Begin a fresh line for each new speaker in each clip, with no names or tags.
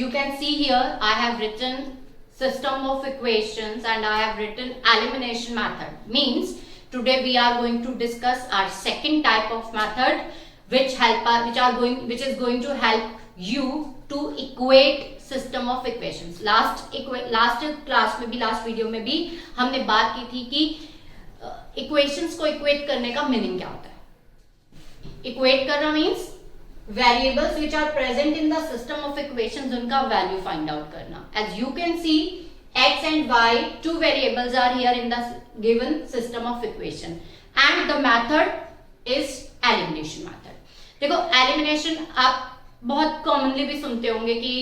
you can see here I have written system of equations and I have written elimination method. Means today we are going to discuss our second type of method which is going to help you to equate system of equations. Last class में भी, last video में भी हमने बात की थी कि equations को इक्वेट करने का मीनिंग क्या होता है. इक्वेट करना means variables which are present in the system of equations, उनका वैल्यू फाइंड आउट करना. As you can see x and y, two variables are here in the given system of equation and the method is elimination method. देखो elimination आप बहुत commonly भी सुनते होंगे कि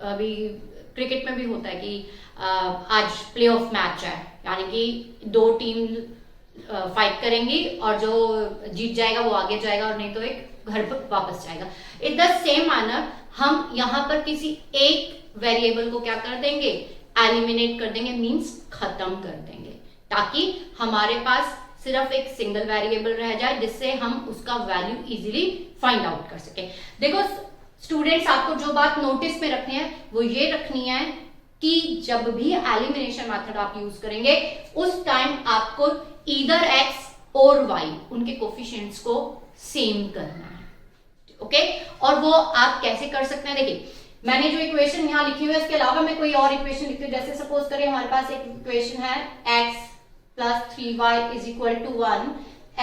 अभी क्रिकेट में भी होता है कि आज प्ले ऑफ मैच है, यानी कि दो टीम फाइट करेंगी और जो जीत जाएगा वो आगे जाएगा और नहीं तो एक घर पर वापस जाएगा. इन द सेम मैनर हम यहाँ पर किसी एक वेरिएबल को क्या कर देंगे, एलिमिनेट कर देंगे, मींस खत्म कर देंगे, ताकि हमारे पास सिर्फ एक सिंगल वेरिएबल रह जाए जिससे हम उसका वैल्यू इजीली फाइंड आउट कर सके. देखो स्टूडेंट्स, आपको जो बात नोटिस में रखनी है वो ये रखनी है कि जब भी एलिमिनेशन मेथड आप यूज करेंगे उस टाइम आपको ईदर x और y उनके कोफिशिएंट्स को सेम करना है. ओके, और वो आप कैसे कर सकते हैं, देखिए मैंने जो इक्वेशन यहाँ लिखी हुई है इसके अलावा मैं कोई और इक्वेशन लिखती हूँ. जैसे सपोज करें हमारे पास एक इक्वेशन है x plus 3y is equal to 1,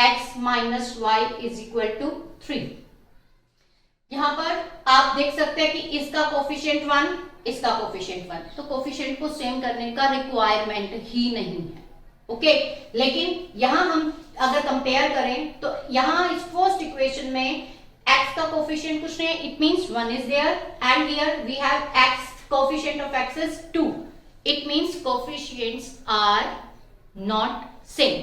x minus y is equal to 3. यहाँ पर आप देख सकते हैं कि इसका कोफिशिएंट 1, इसका कोफिशिएंट 1, तो कोफिशिएंट को सेम करने का रिक्वायरमेंट ही नहीं है. ओके, लेकिन यहाँ हम अगर कंपेयर करें तो यहाँ इस फर्स्ट इक्वेशन में x का कोफिशिएंट कुछ नहीं, it means 1 is there and here we have x, coefficient of x is 2. It means coefficients are not same.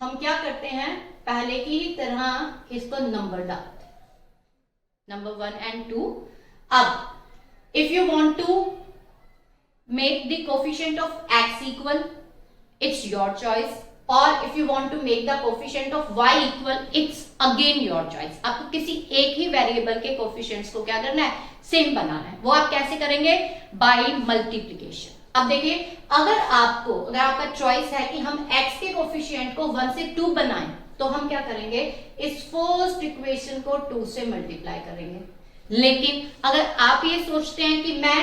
हम क्या करते हैं, पहले की तरह इसको नंबर डालते हैं, नंबर 1 and 2. अब if you want to make the coefficient of x equal, it's your choice. or if you want to make the coefficient of y equal, it's again your choice. आपको किसी एक ही variable के coefficients को क्या करना है, same बनाना है. वो आप कैसे करेंगे, बाय मल्टीप्लिकेशन. अब देखिए, अगर आपका चॉइस है कि हम x के कोफिशिएंट को 1 से 2 बनाएं, तो हम क्या करेंगे, इस फर्स्ट इक्वेशन को 2 से मल्टीप्लाई करेंगे. लेकिन अगर आप ये सोचते हैं कि मैं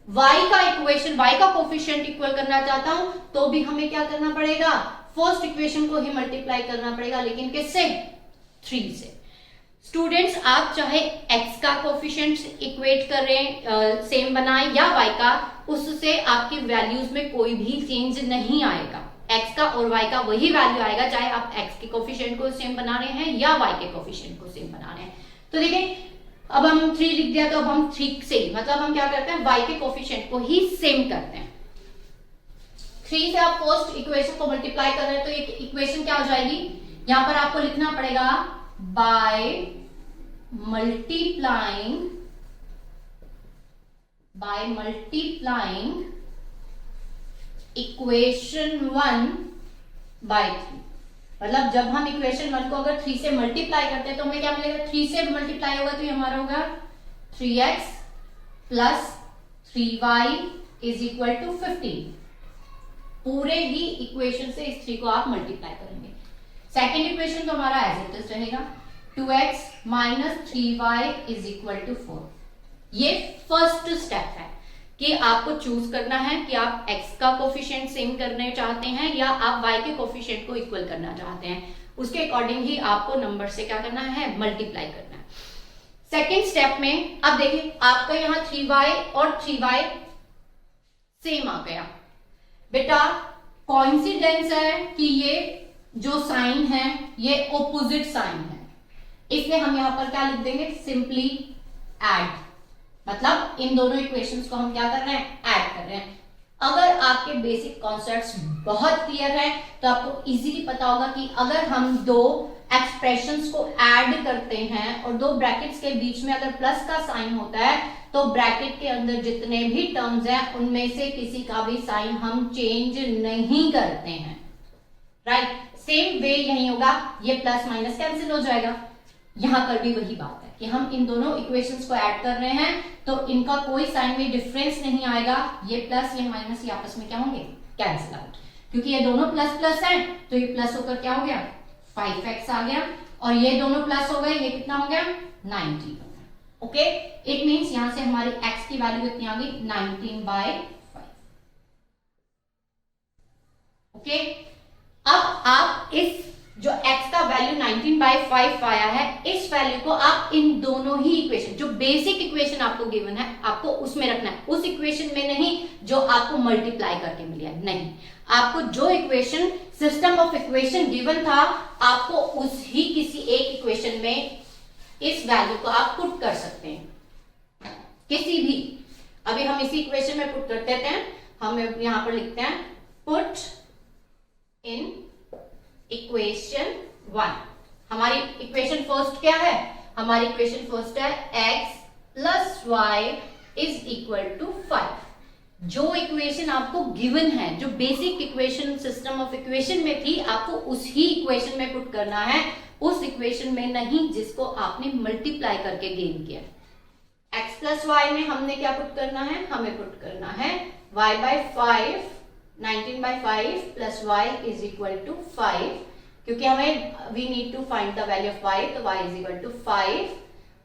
y का इक्वेशन, y का कोफिशिएंट इक्वल करना चाहता हूं, तो भी हमें क्या करना पड़ेगा, फर्स्ट इक्वेशन को ही मल्टीप्लाई करना पड़ेगा. लेकिन किससे, 3 से. स्टूडेंट्स, आप चाहे x का कोफिशिएंट इक्वेट करें, सेम बनाएं, या y का, उससे आपकी वैल्यूज में कोई भी चेंज नहीं आएगा. x का और y का वही वैल्यू आएगा, चाहे आप x के कोफिशिएंट को सेम बना रहे हैं या y के कोफिशिएंट को सेम बना रहे हैं. तो देखिए, अब हम 3 लिख दिया, तो अब हम 3 से, मतलब हम क्या करते हैं, y के कोफिशिएंट को ही सेम करते हैं. 3 से आप फर्स्ट इक्वेशन को मल्टीप्लाई कर रहे हैं, तो एक इक्वेशन क्या हो जाएगी, यहां पर आपको लिखना पड़ेगा बाय मल्टीप्लाइंग इक्वेशन 1 बाय 3. मतलब जब हम इक्वेशन 1 को अगर 3 से मल्टीप्लाई करते हैं तो हमें क्या मिलेगा, 3 से मल्टीप्लाई होगा तो ये हमारा होगा 3x plus 3y is equal to 15. पूरे ही इक्वेशन से इस 3 को आप मल्टीप्लाई करेंगे. सेकेंड इक्वेशन तो हमारा एज इट इज रहेगा, 2x minus 3y is equal to 4. ये फर्स्ट स्टेप है कि आपको चूज करना है कि आप x का कोफिशिएंट सेम करने चाहते हैं या आप y के कोफिशिएंट को इक्वल करना चाहते हैं. उसके अकॉर्डिंग ही आपको नंबर से क्या करना है, मल्टीप्लाई करना है. सेकेंड स्टेप में अब देखिए, आपका यहाँ 3y और 3y सेम आ गया. बेटा कॉइंसिडेंस है कि ये जो साइन है ये ऑपोजिट साइन है, इसलिए हम यहां पर क्या लिख देंगे, सिंपली ऐड. मतलब इन दोनों इक्वेशंस को हम क्या कर रहे हैं, ऐड कर रहे हैं. अगर आपके बेसिक कॉन्सेप्ट्स बहुत क्लियर है तो आपको इजीली पता होगा कि अगर हम दो एक्सप्रेशंस को ऐड करते हैं और दो ब्रैकेट्स के बीच में अगर प्लस का साइन होता है तो ब्रैकेट के अंदर जितने भी टर्म्स हैं उनमें से किसी का भी साइन हम चेंज नहीं करते हैं. राइट, सेम वे यही होगा, ये प्लस माइनस कैंसिल हो जाएगा. यहां पर भी वही बात है. कि हम इन दोनों इक्वेशंस को ऐड कर रहे हैं तो इनका कोई साइन में डिफरेंस नहीं आएगा, ये प्लस ये माइनस ये आपस में क्या होंगे, कैंसिल आउट, क्योंकि ये दोनों प्लस प्लस हैं तो ये प्लस होकर क्या हो गया 5x आ गया, और ये दोनों प्लस हो गए, ये कितना हो गया 19 हो गया। ओके, इट मींस यहां से हमारी x की वैल्यू कितनी आ गई 19/5। ओके, अब आप इस जो x का वैल्यू 19/5 आया है, इस वैल्यू को आप इन दोनों ही इक्वेशन, जो बेसिक इक्वेशन आपको गिवन है आपको उसमें रखना है, उस इक्वेशन में नहीं जो आपको मल्टीप्लाई करके मिली है, नहीं, आपको जो equation system of equation given था आपको उस ही किसी एक इक्वेशन में इस वैल्यू को आप पुट कर सकते हैं, किसी भी। अभी हम इसी इक्वेशन में पुट कर देते हैं, हम यहां पर लिखते हैं पुट इन इक्वेशन 1। हमारी इक्वेशन फर्स्ट क्या है, हमारी इक्वेशन फर्स्ट है x plus y is equal to 5। जो इक्वेशन आपको गिवन है, जो basic equation system of equation में थी, आपको उस ही इक्वेशन में पुट करना है, उस इक्वेशन में नहीं जिसको आपने मल्टीप्लाई करके गेन किया। x प्लस वाई में हमने क्या पुट करना है, हमें पुट करना है y/5 19/5 plus y is equal to 5, क्योंकि हमें we need to find the value of y, तो y is equal to 5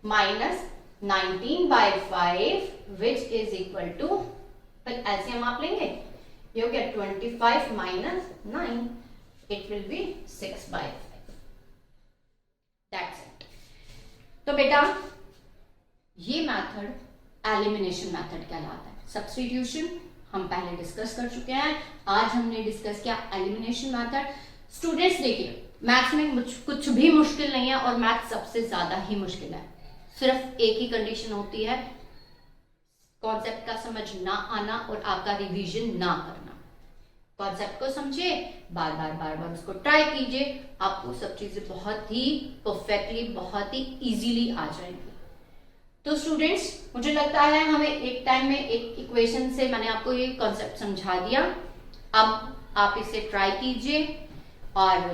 minus 19/5 which is equal to, फिर एलसीएम आप लेंगे, ये हो गया 25 minus 9, it will be 6/5। That's it. तो बेटा ये मेथड एलिमिनेशन मेथड कहलाता है। सब्स्टिट्यूशन हम पहले डिस्कस कर चुके हैं, आज हमने डिस्कस किया एलिमिनेशन मेथड। स्टूडेंट्स देखिए, मैथ्स में कुछ भी मुश्किल नहीं है और मैथ सबसे ज्यादा ही मुश्किल है। सिर्फ एक ही कंडीशन होती है, कॉन्सेप्ट का समझ ना आना और आपका रिवीजन ना करना। कॉन्सेप्ट को समझे, बार बार उसको ट्राई कीजिए, आपको सब चीजें बहुत ही परफेक्टली, बहुत ही इजीली आ जाएंगी। तो स्टूडेंट्स, मुझे लगता है हमें एक टाइम में एक इक्वेशन से मैंने आपको ये कॉन्सेप्ट समझा दिया। अब आप इसे ट्राई कीजिए और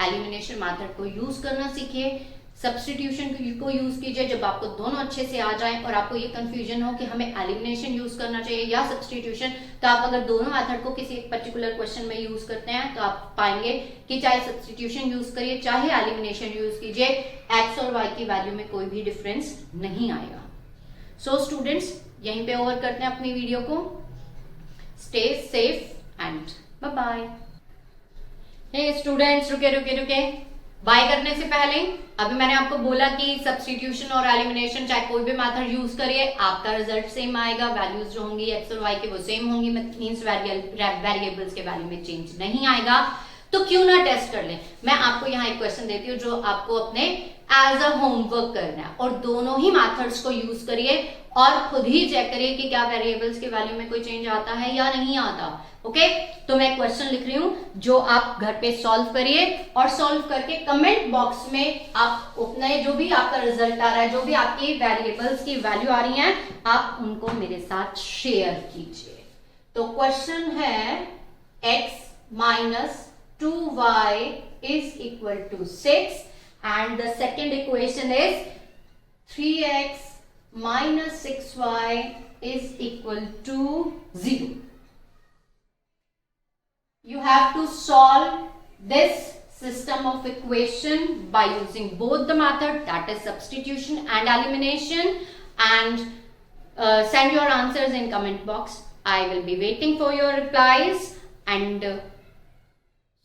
एलिमिनेशन मेथड को यूज करना सीखिए, सब्स्टिट्यूशन को यूज कीजिए। जब आपको दोनों अच्छे से आ जाए और आपको ये कंफ्यूजन हो कि हमें एलिमिनेशन यूज करना चाहिए या सब्स्टिट्यूशन, तो आप अगर दोनों मेथड को किसी एक पर्टिकुलर क्वेश्चन में यूज करते हैं तो आप पाएंगे कि चाहे सब्स्टिट्यूशन यूज करिए चाहे एलिमिनेशन यूज कीजिए, एक्स और वाई की वैल्यू में कोई भी डिफरेंस नहीं आएगा। सो स्टूडेंट्स, यहीं पे ओवर करते हैं अपनी वीडियो को। Stay safe and bye bye. Hey students, रुके। बाय करने से पहले अभी मैंने आपको बोला कि सब्स्टिट्यूशन और एलिमिनेशन चाहे कोई भी मेथड यूज करिए, आपका रिजल्ट सेम आएगा, वैल्यूज जो होंगी एक्स और वाई के वो सेम होंगी, मींस वेरिएबल्स के वैल्यू में चेंज नहीं आएगा। तो क्यों ना टेस्ट कर लें। मैं आपको यहाँ एक क्वेश्चन देती हूँ जो आपको अपने एज अ होमवर्क करना है, और दोनों ही मेथड्स को यूज करिए और खुद ही चेक करिए कि क्या वेरिएबल्स के वैल्यू में कोई चेंज आता है या नहीं आता। ओके, तो मैं क्वेश्चन लिख रही हूं जो आप घर पे सॉल्व करिए, और सॉल्व करके कमेंट बॉक्स में आप अपने जो भी आपका रिजल्ट आ रहा है, जो भी आपकी वेरिएबल्स की वैल्यू आ रही है, आप उनको मेरे साथ शेयर कीजिए। तो क्वेश्चन है x minus 2y is equal to 6, and the second equation is 3x minus 6y is equal to 0. You have to solve this system of equation by using both the method, that is substitution and elimination, and send your answers in comment box. I will be waiting for your replies, and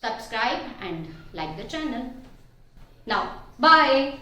subscribe and like the channel. Now, bye.